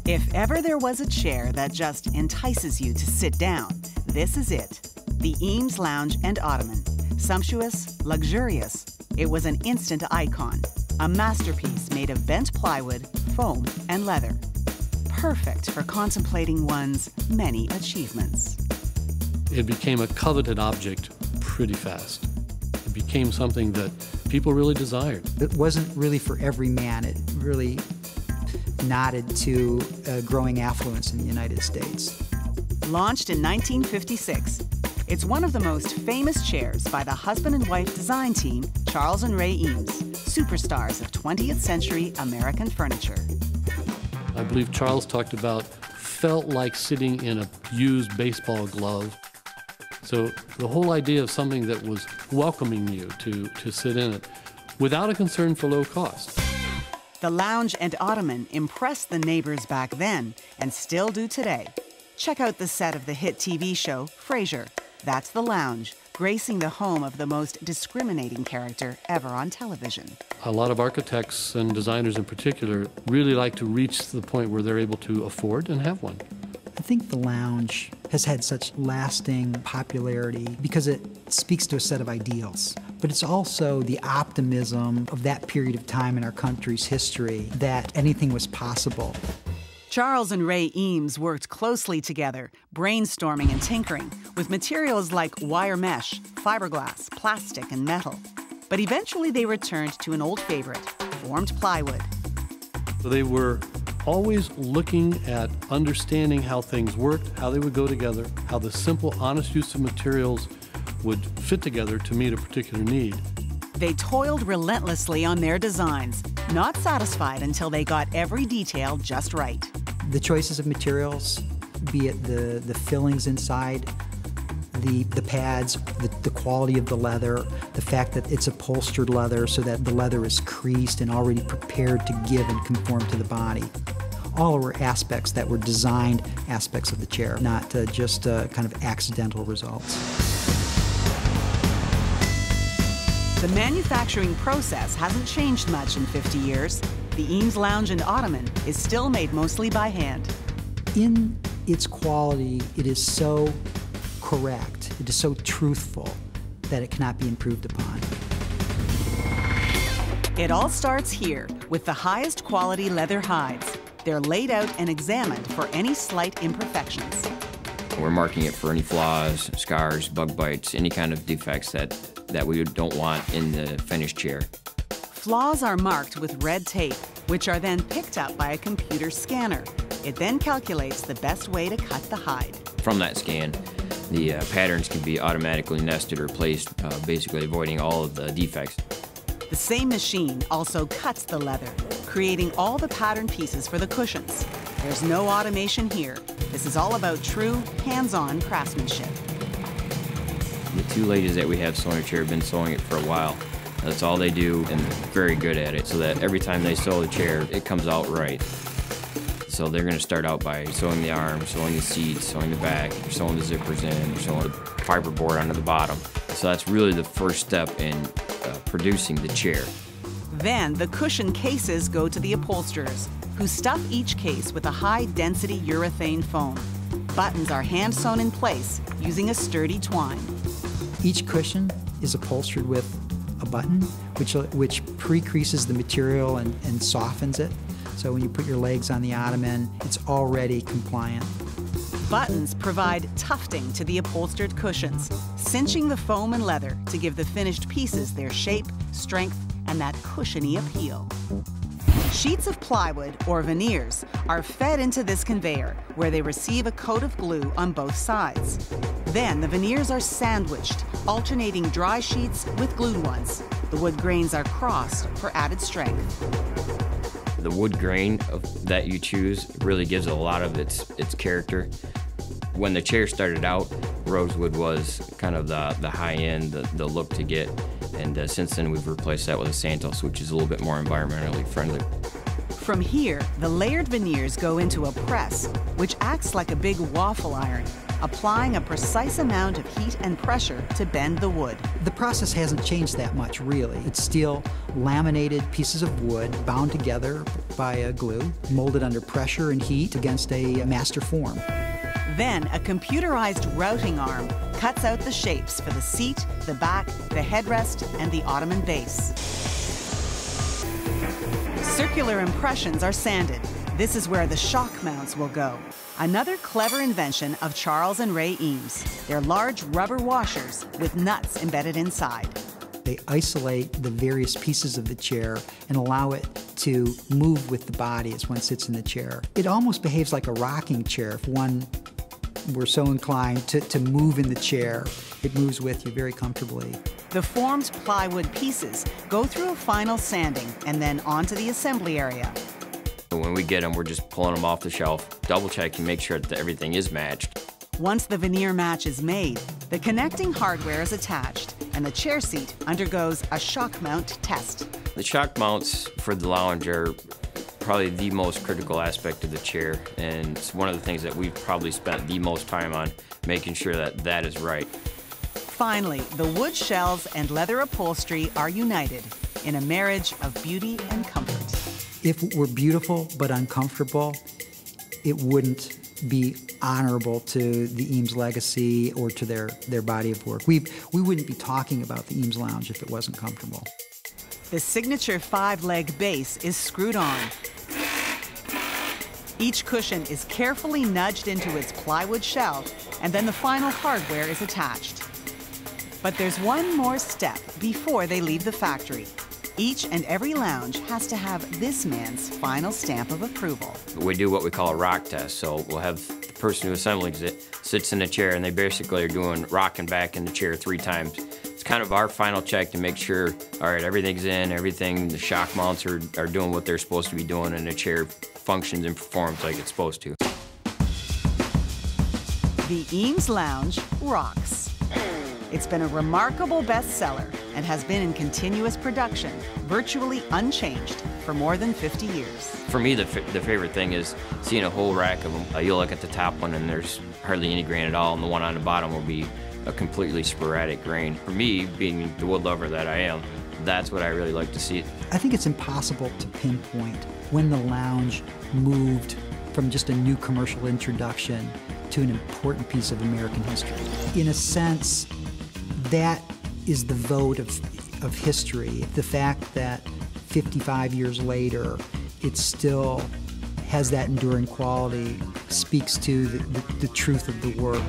If ever there was a chair that just entices you to sit down, this is it. The Eames Lounge and Ottoman. Sumptuous, luxurious, it was an instant icon. A masterpiece made of bent plywood, foam, and leather. Perfect for contemplating one's many achievements. It became a coveted object pretty fast. It became something that people really desired. It wasn't really for every man. It really nodded to growing affluence in the United States. Launched in 1956, it's one of the most famous chairs by the husband and wife design team, Charles and Ray Eames, superstars of 20th century American furniture. I believe Charles talked about felt like sitting in a used baseball glove. So the whole idea of something that was welcoming you to sit in it without a concern for low cost. The Lounge and Ottoman impressed the neighbors back then and still do today. Check out the set of the hit TV show, Frasier. That's the Lounge, gracing the home of the most discriminating character ever on television. A lot of architects and designers in particular really like to reach the point where they're able to afford and have one. I think the Lounge has had such lasting popularity because it speaks to a set of ideals. But it's also the optimism of that period of time in our country's history that anything was possible. Charles and Ray Eames worked closely together, brainstorming and tinkering with materials like wire mesh, fiberglass, plastic, and metal. But eventually they returned to an old favorite, formed plywood. So they were always looking at understanding how things worked, how they would go together, how the simple, honest use of materials would fit together to meet a particular need. They toiled relentlessly on their designs, not satisfied until they got every detail just right. The choices of materials, be it the fillings inside, the pads, the quality of the leather, the fact that it's upholstered leather so that the leather is creased and already prepared to give and conform to the body. All were aspects that were designed aspects of the chair, not just kind of accidental results. The manufacturing process hasn't changed much in 50 years. The Eames Lounge and Ottoman is still made mostly by hand. In its quality, it is so correct, it is so truthful that it cannot be improved upon. It all starts here with the highest quality leather hides. They're laid out and examined for any slight imperfections. We're marking it for any flaws, scars, bug bites, any kind of defects that we don't want in the finished chair. Flaws are marked with red tape, which are then picked up by a computer scanner. It then calculates the best way to cut the hide. From that scan, the patterns can be automatically nested or placed, basically avoiding all of the defects. The same machine also cuts the leather, creating all the pattern pieces for the cushions. There's no automation here. This is all about true, hands-on craftsmanship. The two ladies that we have sewing a chair have been sewing it for a while. That's all they do, and very good at it, so that every time they sew the chair, it comes out right. So they're going to start out by sewing the arms, sewing the seats, sewing the back, sewing the zippers in, sewing the fiberboard onto the bottom. So that's really the first step in producing the chair. Then the cushion cases go to the upholsterers, who stuff each case with a high-density urethane foam. Buttons are hand-sewn in place using a sturdy twine. Each cushion is upholstered with a button, which pre-creases the material and softens it. So when you put your legs on the ottoman, it's already compliant. Buttons provide tufting to the upholstered cushions, cinching the foam and leather to give the finished pieces their shape, strength, and that cushiony appeal. Sheets of plywood, or veneers, are fed into this conveyor, where they receive a coat of glue on both sides. Then the veneers are sandwiched, alternating dry sheets with glued ones. The wood grains are crossed for added strength. The wood grain that you choose really gives a lot of its character. When the chair started out, rosewood was kind of the high end, the look to get. And since then, we've replaced that with a Santos, which is a little bit more environmentally friendly. From here, the layered veneers go into a press, which acts like a big waffle iron, applying a precise amount of heat and pressure to bend the wood. The process hasn't changed that much, really. It's still laminated pieces of wood bound together by a glue, molded under pressure and heat against a master form. Then a computerized routing arm cuts out the shapes for the seat, the back, the headrest, and the Ottoman base. Circular impressions are sanded. This is where the shock mounts will go. Another clever invention of Charles and Ray Eames. They're large rubber washers with nuts embedded inside. They isolate the various pieces of the chair and allow it to move with the body as one sits in the chair. It almost behaves like a rocking chair if one were so inclined to move in the chair. It moves with you very comfortably. The formed plywood pieces go through a final sanding and then onto the assembly area. When we get them, we're just pulling them off the shelf, double checking, make sure that everything is matched. Once the veneer match is made, the connecting hardware is attached and the chair seat undergoes a shock mount test. The shock mounts for the lounge are probably the most critical aspect of the chair, and it's one of the things that we've probably spent the most time on, making sure that that is right. Finally, the wood shelves and leather upholstery are united in a marriage of beauty and comfort. If it were beautiful but uncomfortable, it wouldn't be honorable to the Eames legacy or to their body of work. We wouldn't be talking about the Eames Lounge if it wasn't comfortable. The signature 5-leg base is screwed on. Each cushion is carefully nudged into its plywood shell, and then the final hardware is attached. But there's one more step before they leave the factory. Each and every lounge has to have this man's final stamp of approval. We do what we call a rock test, so we'll have the person who assembles it sits in the chair, and they basically are doing rocking back in the chair 3 times. It's kind of our final check to make sure, all right, everything's in, the shock mounts are doing what they're supposed to be doing, and the chair functions and performs like it's supposed to. The Eames Lounge rocks. It's been a remarkable bestseller and has been in continuous production, virtually unchanged, for more than 50 years. For me, the favorite thing is seeing a whole rack of them. You'll look at the top one and there's hardly any grain at all, and the one on the bottom will be a completely sporadic grain. For me, being the wood lover that I am, that's what I really like to see. I think it's impossible to pinpoint when the lounge moved from just a new commercial introduction to an important piece of American history. In a sense, that is the vote of history. The fact that 55 years later, it still has that enduring quality speaks to the truth of the work.